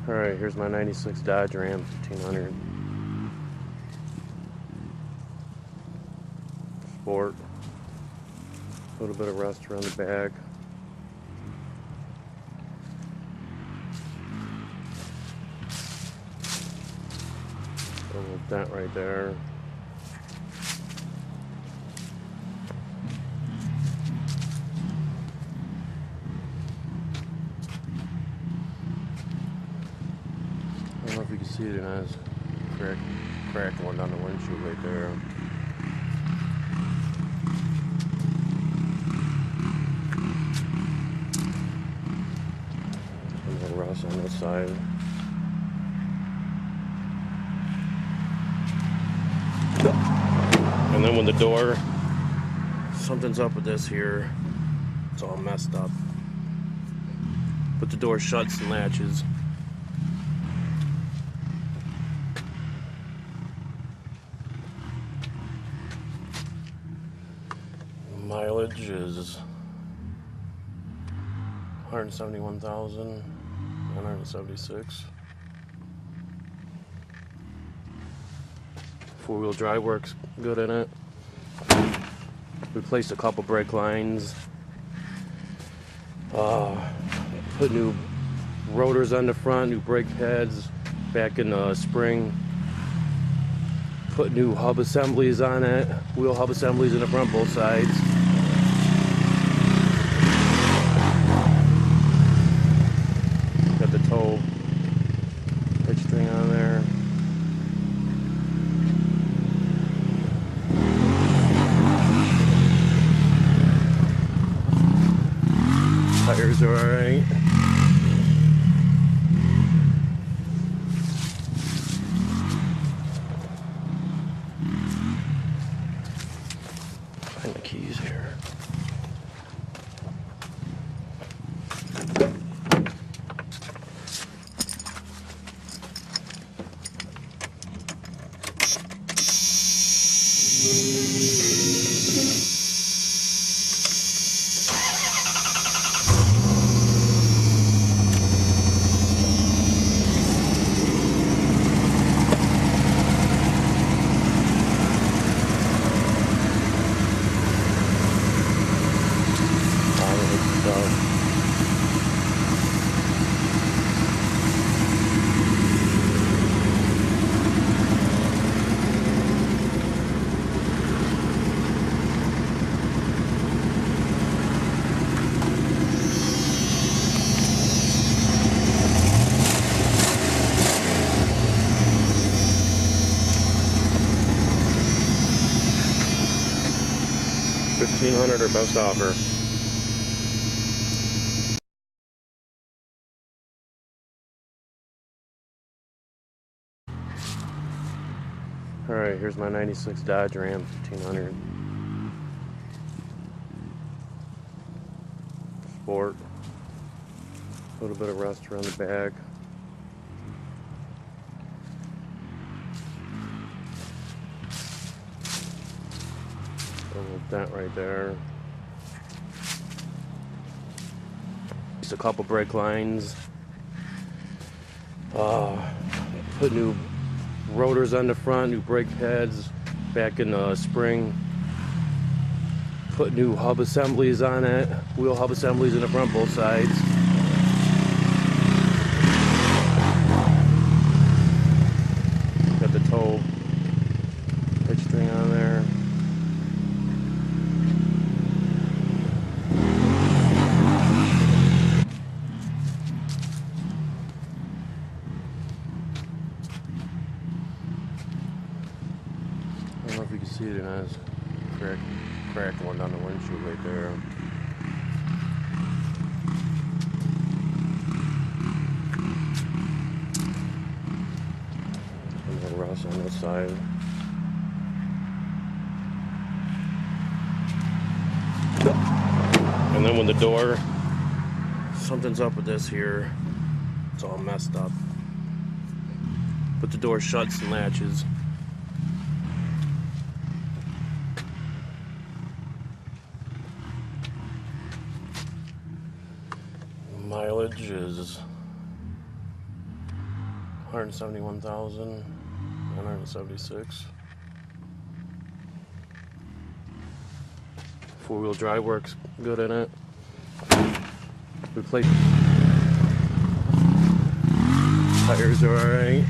Alright, here's my 96 Dodge Ram 1500. Sport. A little bit of rust around the back. A little dent right there. I don't know if you can see it, it has crack going down the windshield right there. A little rust on this side. And then when the door, something's up with this here, it's all messed up. But the door shuts and latches. Mileage is 171,976. Four-wheel drive works good in it. Replaced a couple brake lines. Put new rotors on the front, new brake pads back in the spring. Put new hub assemblies on it, wheel hub assemblies in the front, both sides. Got the tow hitch thing on there. Tires are alright. Find the keys here. $1,500 or best offer. Alright, here's my 96 Dodge Ram 1500. Sport. A little bit of rust around the back. A little dent right there. Just a couple brake lines. Put new rotors on the front, new brake pads back in the spring. Put new hub assemblies on it, wheel hub assemblies in the front, both sides. Got the tow hitch thing on there. I don't know if you can see it, it has crack going down the windshield right there. A little rust on this side. And then when the door, something's up with this here, it's all messed up. But the door shuts and latches. Mileage is 171,976. Four-wheel drive works good in it. Replace tires are alright.